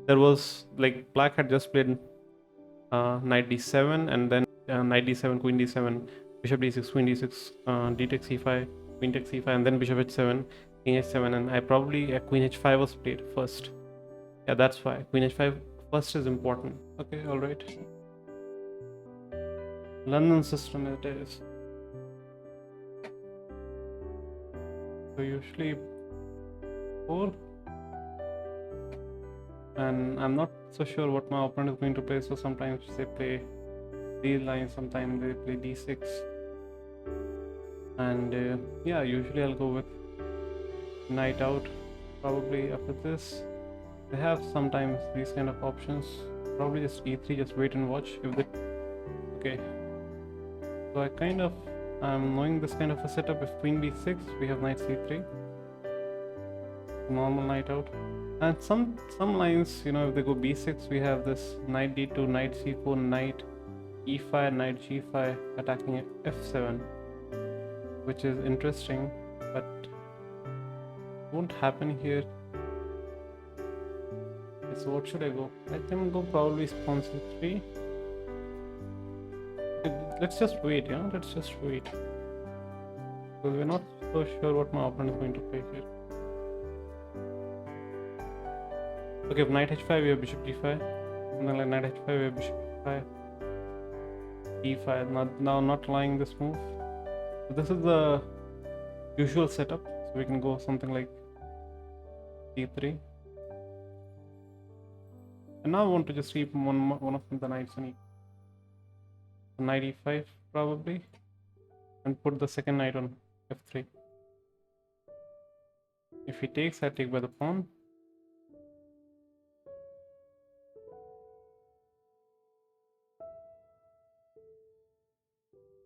There was like black had just played knight d7, and then knight d7, queen d7, bishop d6, queen d6, d takes e5, queen takes e5, and then bishop h7, king h7, and I probably queen h5 was played first. Yeah, that's why queen h5 first is important. Okay, all right. London system it is. So usually 4, and I'm not so sure what my opponent is going to play. So sometimes they play these lines, sometimes they play d6, and yeah, usually I'll go with knight out. Probably after this, they have sometimes these kind of options. Probably just e3, just wait and watch. If they okay, so I'm knowing this kind of a setup. If queen b6, we have knight c3, normal knight out. And some lines, if they go b6, we have this knight d2, knight c4, knight e5, knight g5 attacking f7, which is interesting, but won't happen here. Okay, so what should I go? I can go probably pawn c3. Let's just wait, let's just wait, because we're not so sure what my opponent is going to play here. Okay, if knight h5, we have bishop d5, and then like knight h5, we have bishop e5, e5. Not lying this move. So this is the usual setup. So we can go something like d3. And now I want to just keep one of the knights on knight e5 probably, and put the second knight on f3. If he takes, I take by the pawn.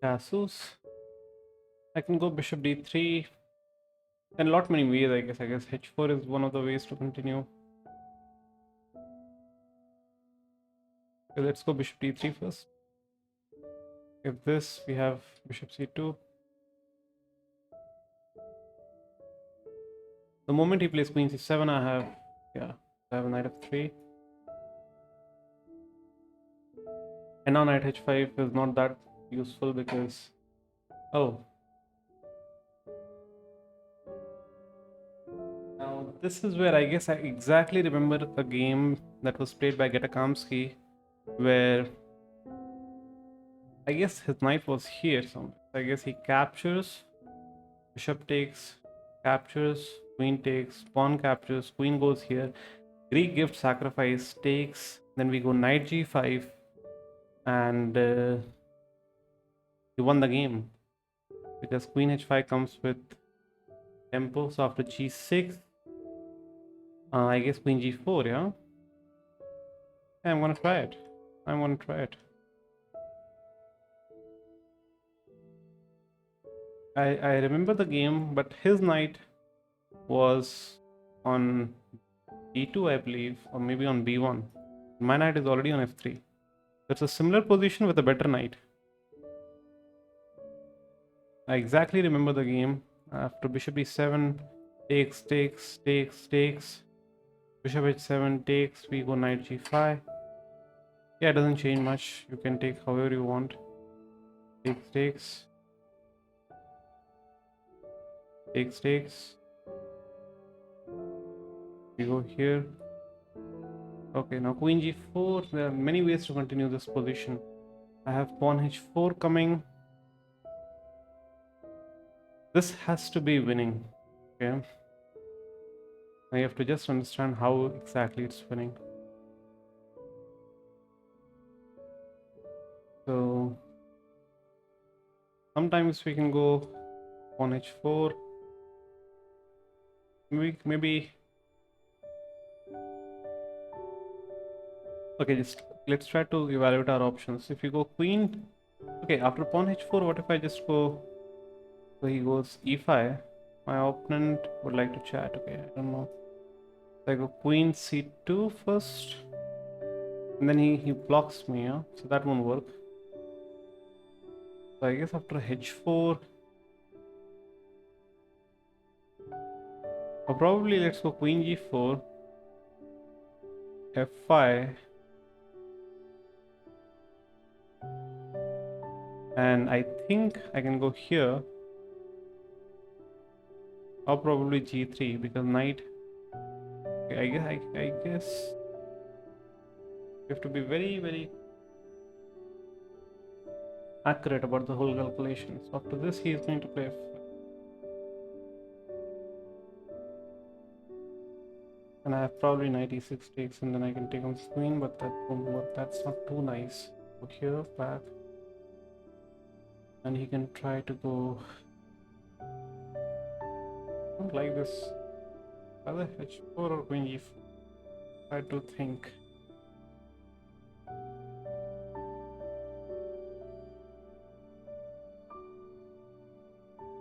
Castles. I can go bishop d3. And a lot many ways, I guess. h4 is one of the ways to continue. Okay, let's go bishop d3 first. If this, we have bishop c2. The moment he plays queen c7, I have a knight f3. And now knight h5 is not that useful because, now this is where I guess I exactly remember a game that was played by Getakamsky, where I guess his knight was here somewhere. I guess he captures, bishop takes, captures, queen takes, pawn captures, queen goes here, Greek gift sacrifice takes, then we go knight g5, and he won the game because queen h5 comes with tempo. So after g6, I guess queen g4, yeah? I'm gonna try it. I remember the game, but his knight was on d2, I believe, or maybe on b1. My knight is already on f3. It's a similar position with a better knight. I exactly remember the game. After bishop e7, takes, bishop h7 takes, we go knight g5. Yeah, it doesn't change much. You can take however you want. Takes, we go here. Okay, now queen g4. There are many ways to continue this position. I have pawn h4 coming. This has to be winning. Okay, I have to just understand how exactly it's winning. So sometimes we can go pawn h4. Maybe okay, just let's try to evaluate our options. If you go queen, okay, after pawn h4, what if I just go, so he goes e5, my opponent would like to chat. Okay, I don't know. So I go queen c2 first, and then he blocks me, yeah? So that won't work. So I guess after h4, or probably let's go queen g4. f5, and I think I can go here, or probably g3 because knight. Okay, I guess you have to be very accurate about the whole calculation. So after this, he is going to play f5. And I have probably knight e6 takes, and then I can take on queen, but that won't work. That's not too nice. So here, back, and he can try to go. I don't like this. Either h4 or queen e4. Try to think.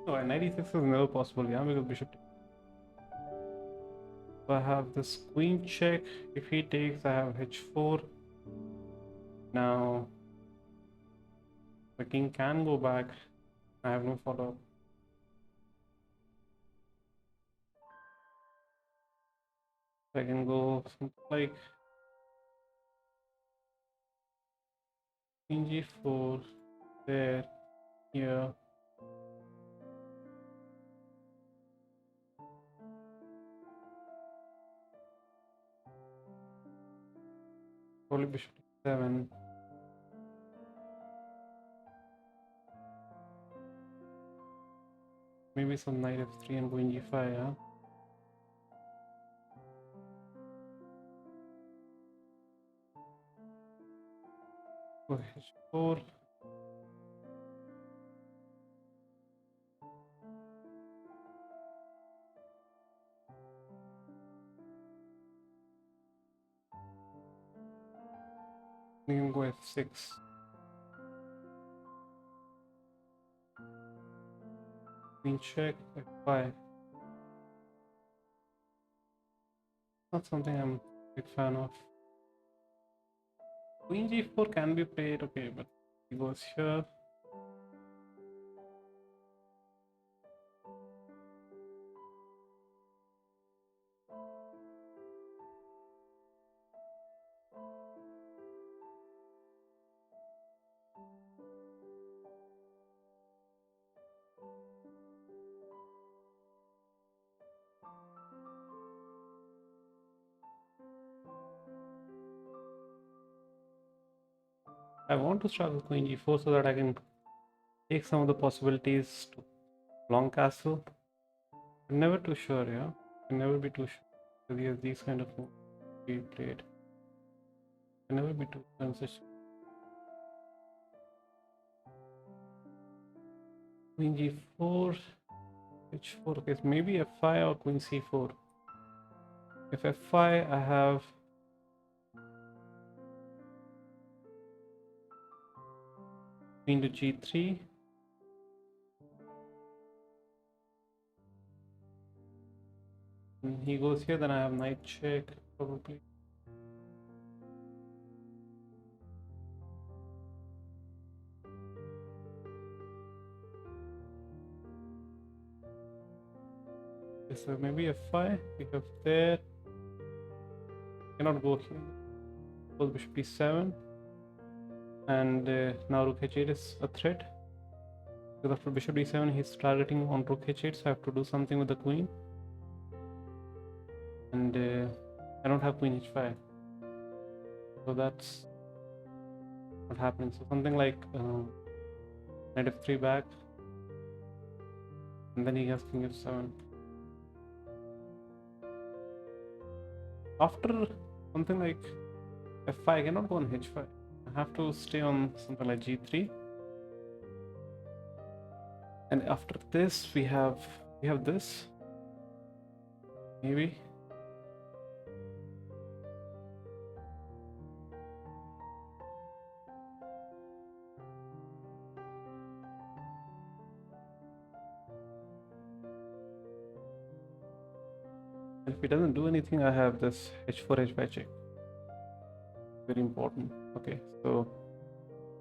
No, knight e6 is never possible, yeah, because bishop. So I have this queen check. If he takes, I have h4. Now the king can go back. I have no follow-up. I can go something like queen g4 there, here. Probably bishop d7. Maybe some knight f3 and queen g5, yeah. Go h4. We can go f6. Queen check, f5. Not something I'm a big fan of. Queen g4 can be played, okay, but he goes here. I want to start with queen g4 so that I can take some of the possibilities to long castle. I'm never too sure, yeah. Can never be too sure. Because he has these kind of moves to be played. Can never be too consistent. Queen g4, h4. Okay, so maybe f5 or queen c4. If f5, I have queen to g3. And he goes here, then I have knight check, probably. So maybe f5, we have there. Cannot go here. Goes bishop d7. And now rook h8 is a threat. Because after bishop d7, he's targeting on rook h8, so I have to do something with the queen. And I don't have queen h5. So that's not happening. So something like knight f3 back. And then he has king f7. After something like f5, I cannot go on h5. I have to stay on something like g3. And after this, we have this. Maybe. And if he doesn't do anything, I have this h4 h5 check. Very important. Okay, so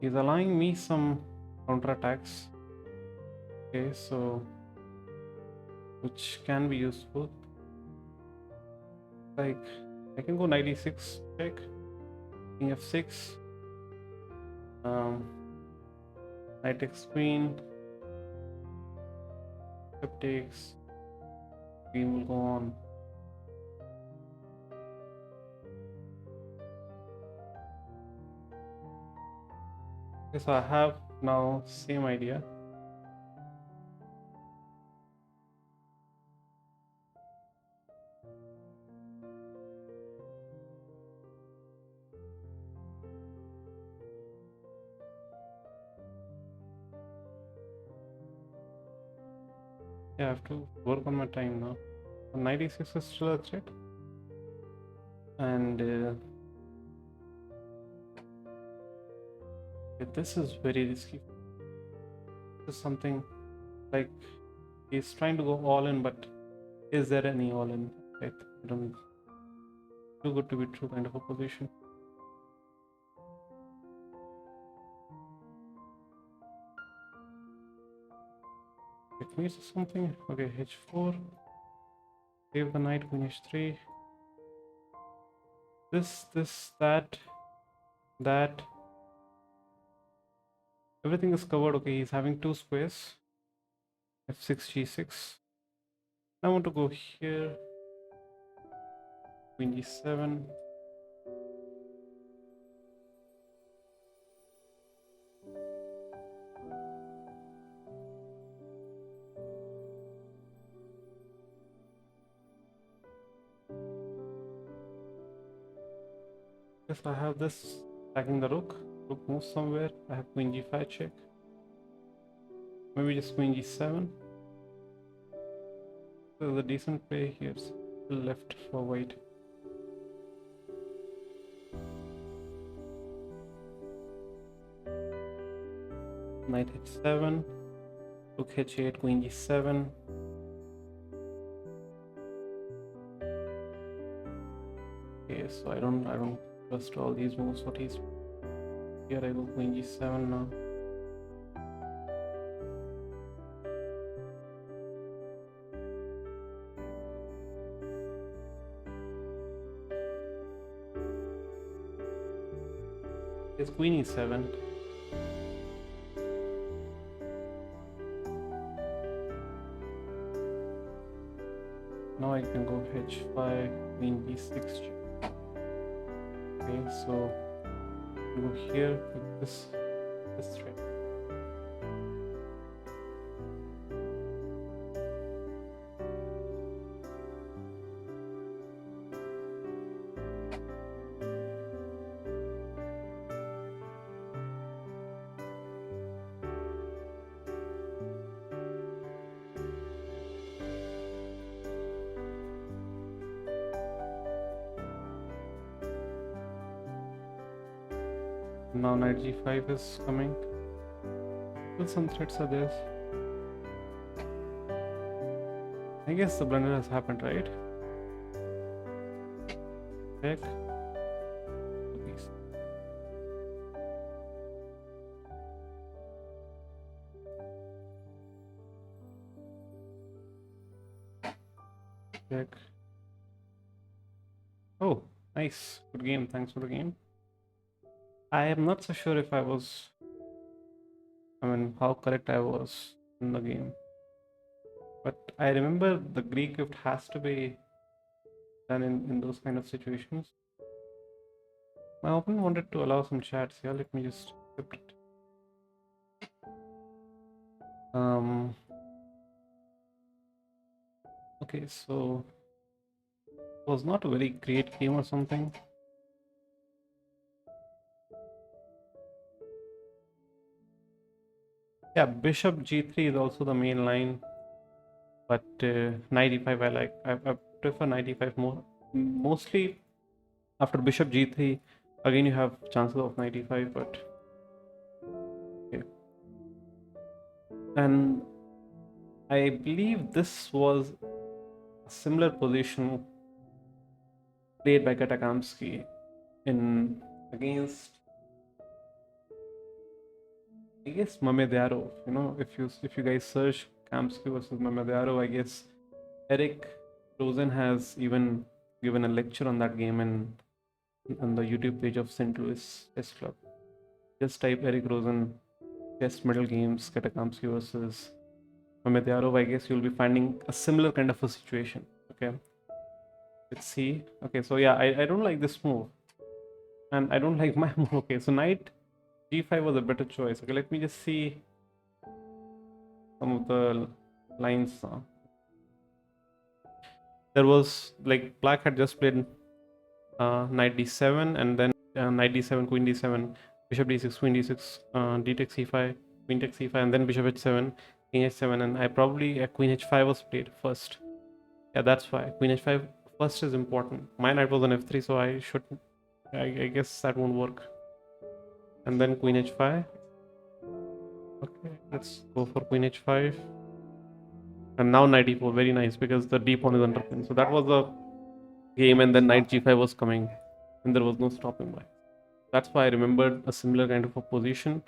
he's allowing me some counterattacks. Okay, so which can be useful. Like I can go knight e6 check, king f6, knight takes queen, f takes, queen will go on. Okay, so I have now same idea. Yeah, I have to work on my time now. 96 is still a threat, and this is very risky. This is something like he's trying to go all in, but is there any all in? I don't. Too good to be true kind of a position. Checkmate or something. Okay, h4. Save the knight. Queen h3. This, that. Everything is covered. Okay, he's having two squares. f6, g6. I want to go here. Queen g7. If I have this attacking the rook, rook moves somewhere. I have queen g5 check. Maybe just queen g7. There's a decent play here. Still left for white. Knight h7. Rook h8. Queen g7. Okay, so I don't trust all these moves. What he's here, I go queen g7 now. It's queen e7. Now I can go h5, queen b6. Okay, so go here with this thread. Now knight g5 is coming. Still some threats are there. I guess the blunder has happened, right? Check. Check. Oh, nice. Good game. Thanks for the game. I am not so sure if how correct I was in the game. But I remember the Greek gift has to be done in those kind of situations. My opponent wanted to allow some chats here. Let me just accept it. Okay, so it was not a very great game or something. Yeah, bishop g3 is also the main line, but knight e5 I like. I prefer knight e5 more. Mostly after bishop g3, again you have chances of knight e5, but okay. And I believe this was a similar position played by Katakamsky in against, I guess, Mamedyarov. You know, if you guys search Kamsky versus Mamedyarov, I guess Eric Rosen has even given a lecture on that game, and on the YouTube page of St. Louis Chess Club. Just type Eric Rosen chess middle games Katakamsky versus Mamedyarov. I guess you'll be finding a similar kind of a situation. Okay, let's see. Okay, so yeah, I don't like this move, and I don't like my move. Okay, so knight g5 was a better choice. Okay, let me just see some of the lines. There was like black had just played knight d7, and then knight d7, queen d7, bishop d6, queen d6, d takes e5, queen takes e5, and then bishop h7, king h7, and I probably queen h5 was played first. Yeah, that's why queen h5 first is important. My knight was on f3, so I should, I guess that won't work. And then queen h5. Okay, let's go for queen h5. And now knight e4, very nice because the d pawn is under pin. So that was the game, and then knight g5 was coming, and there was no stopping by. That's why I remembered a similar kind of a position,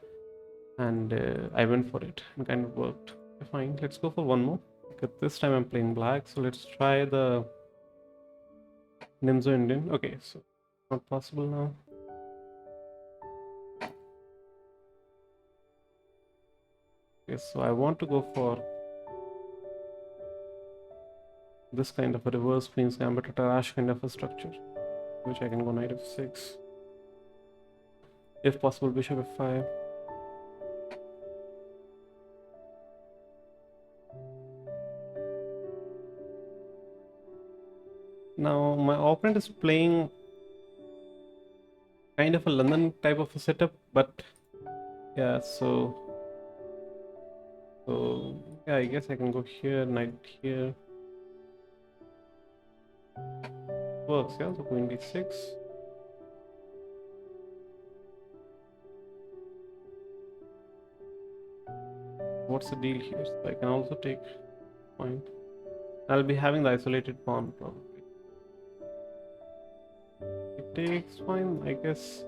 and I went for it and kind of worked. Okay, fine, let's go for one more. Because this time I'm playing black, so let's try the Nimzo Indian. Okay, so not possible now. Okay, so I want to go for this kind of a reverse Queen's Gambit, a Tarrasch kind of a structure, which I can go knight f6. If possible, bishop f5. Now my opponent is playing kind of a London type of a setup, but yeah, so yeah, I guess I can go here, knight here. Works, yeah, so queen d6. What's the deal here? So I can also take point. I'll be having the isolated pawn probably. It takes fine, I guess.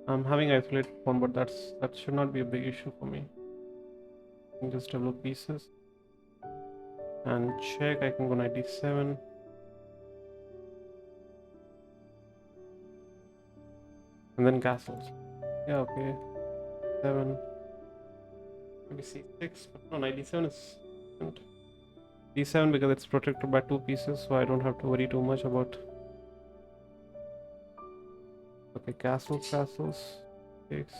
I'm having isolated pawn, but that should not be a big issue for me. I can just develop pieces and check. I can go knight d7. And then castles. Yeah, okay. 7. Maybe c6, but no, knight d7 is d7 because it's protected by 2 pieces, so I don't have to worry too much about. Okay, castles. Takes.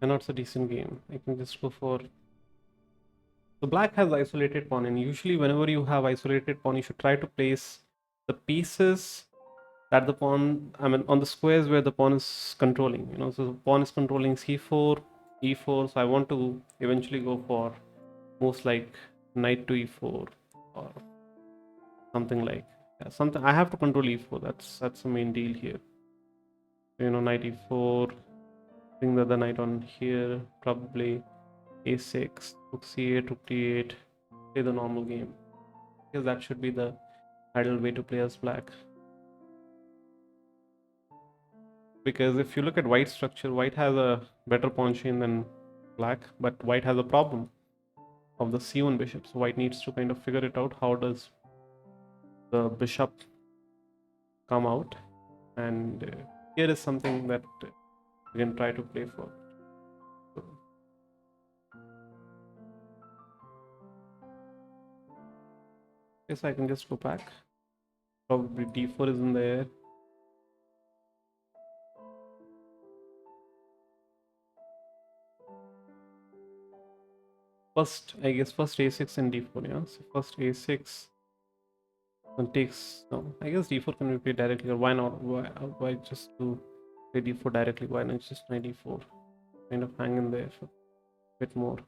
And it's a decent game. I can just go for. So black has isolated pawn, and usually whenever you have isolated pawn, you should try to place the pieces that the pawn, I mean, on the squares where the pawn is controlling. So the pawn is controlling c4, e4. So I want to eventually go for moves like knight to e4 or something like something. I have to control e4. That's the main deal here. Knight e4. Bring the other knight on here. Probably a6, rook c8, rook d8. Play the normal game because that should be the ideal way to play as black. Because if you look at white structure, white has a better pawn chain than black, but white has a problem of the c1 bishop. So white needs to kind of figure it out. How does the bishop come out? And here is something that we can try to play for. Yes, I can just go back. Probably d4 is in the air. First, I guess first a6 and d4, yeah. So first a6 and takes, no, I guess d4 can be played directly, or why not? Why just to play d4 directly? Why not just knight d4? Kind of hang in there for a bit more.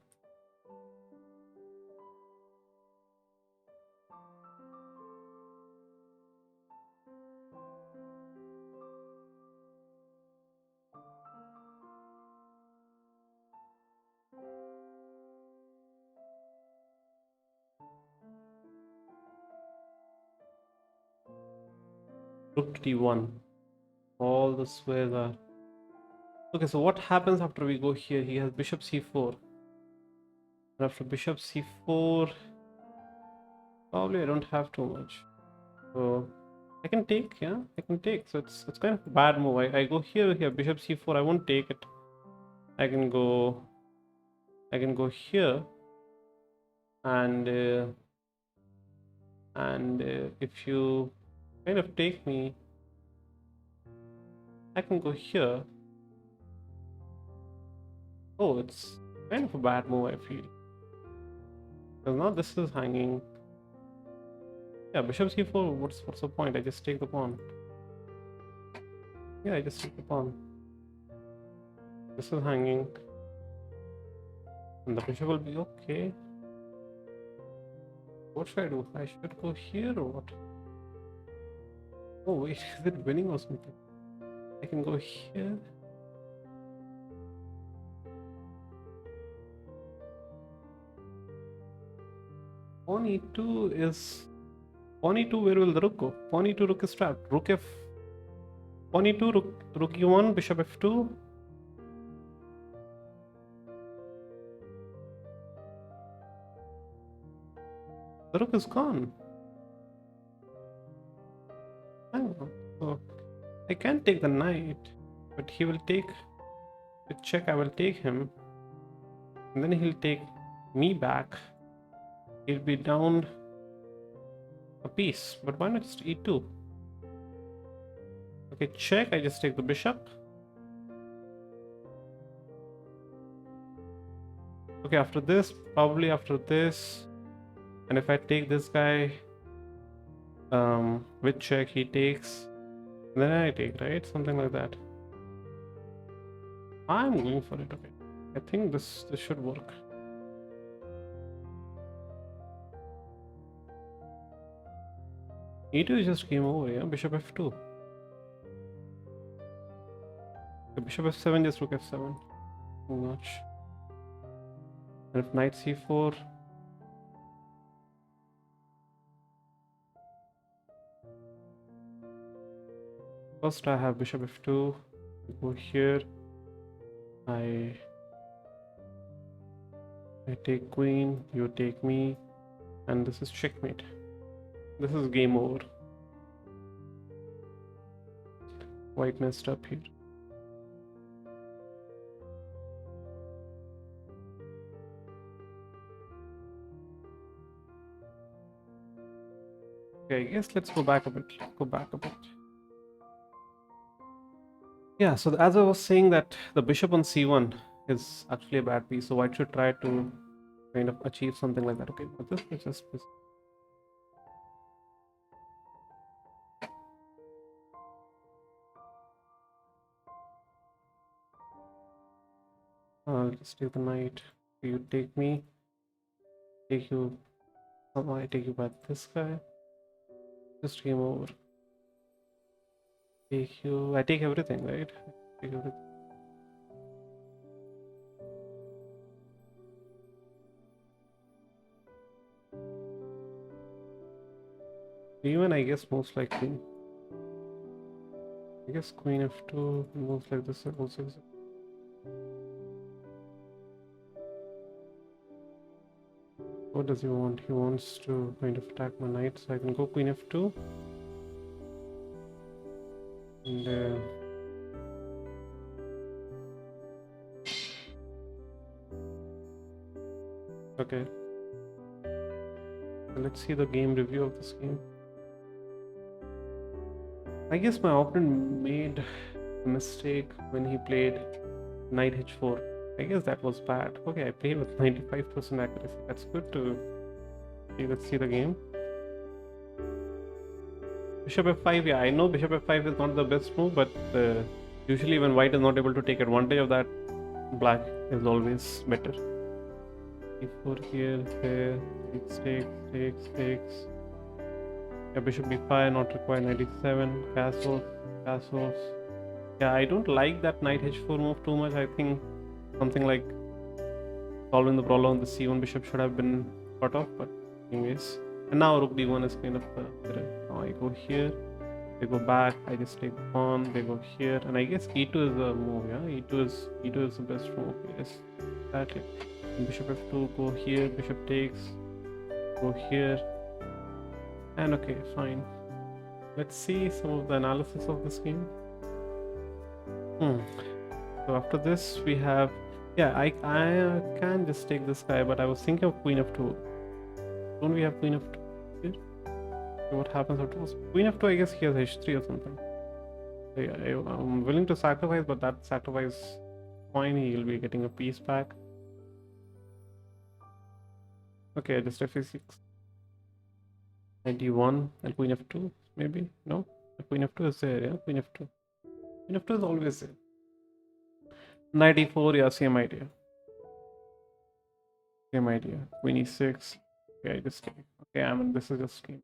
Rook to d1. All the squares are. Okay, so what happens after we go here? He has bishop c4. After bishop c4, probably I don't have too much. So I can take, yeah, I can take. So it's kind of a bad move. I go here, bishop c4. I won't take it. I can go here, and if you kind of take me, I can go here. Oh, it's kind of a bad move, I feel. Because now this is hanging. Yeah, bishop c4. What's the point? I just take the pawn. Yeah, I just take the pawn. This is hanging, and the bishop will be okay. What should I do? I should go here or what? Oh wait, is it winning or something? I can go here. Pawn e2 is... Pawn e2, where will the rook go? Pawn e2, rook is trapped. Rook f... Pawn e2, rook e1, bishop f2. The rook is gone. Hang on. So I can take the knight, but he will take... With check, I will take him. And then he'll take me back. He'll be down a piece. But why not just e2? Okay, check. I just take the bishop. Okay, after this, probably after this, and if I take this guy with check, he takes, then I take, right? Something like that. I'm going for it. Okay, I think this should work. E2 is just game over, yeah? Bishop f2. Okay, bishop f7, just rook f7. Too much. And if knight c4... First I have bishop f2, go here, I take queen, you take me, and this is checkmate. This is game over. White messed up here. Okay, I guess let's go back a bit. Yeah, so as I was saying that the bishop on c1 is actually a bad piece, so white should try to kind of achieve something like that. Okay, but this is just this. I'll just take the knight. You take me, take you. Somehow I take you by this guy. Just game over. Take you. I take everything, right? I take everything. Even I guess most likely. I guess queen f2 moves like this also. What does he want? He wants to kind of attack my knight, so I can go queen f2. And okay. So let's see the game review of this game. I guess my opponent made a mistake when he played knight h4. I guess that was bad. Okay, I played with 95% accuracy. That's good to see. Let's see the game. Bishop f5, yeah, I know bishop f5 is not the best move, but usually when white is not able to take advantage of that, black is always better. e4 here, takes. Yeah, bishop b5, not required, 97, castles. Yeah, I don't like that knight h4 move too much. I think something like solving the problem on the c1 bishop should have been cut off, but anyways. And now rook d1 is kind of better. Now I go here, they go back, I just take the pawn, they go here, and I guess e2 is the move, yeah? E2 is the best move, yes. Exactly. Bishop f2, go here, bishop takes, go here, and okay, fine. Let's see some of the analysis of this game. So after this we have, yeah, I can just take this guy, but I was thinking of queen f2. Don't we have queen f2 here? So what happens after this? Queen f2, I guess he has h3 or something. So yeah, I'm willing to sacrifice, but that sacrifice fine, he'll be getting a piece back. Okay, just f6. 91 and queen f2, maybe? No? The queen f2 is there, yeah? Queen f2. Queen f2 is always there. 94, yeah, same idea. Same idea. Queen e6. Okay, just kidding. Okay, I mean, this is just game.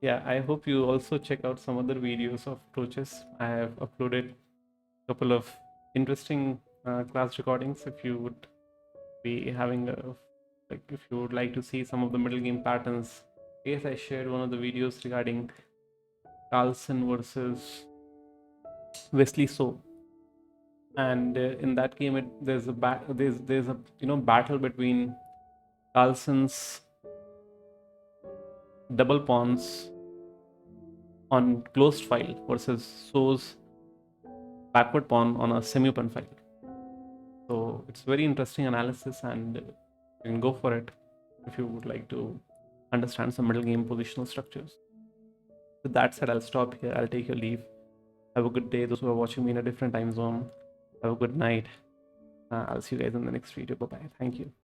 Yeah, I hope you also check out some other videos of approaches. I have uploaded a couple of interesting class recordings. If you would be having a, like, if you would like to see some of the middle game patterns, I guess I shared one of the videos regarding Carlsen versus Wesley So, and in that game, there's a battle between Carlsen's double pawns on closed file versus So's backward pawn on a semi-open file. So it's very interesting analysis, and you can go for it if you would like to understand some middle game positional structures. With that said, I'll stop here. I'll take your leave. Have a good day. Those who are watching me in a different time zone, have a good night. I'll see you guys in the next video. Bye bye. Thank you.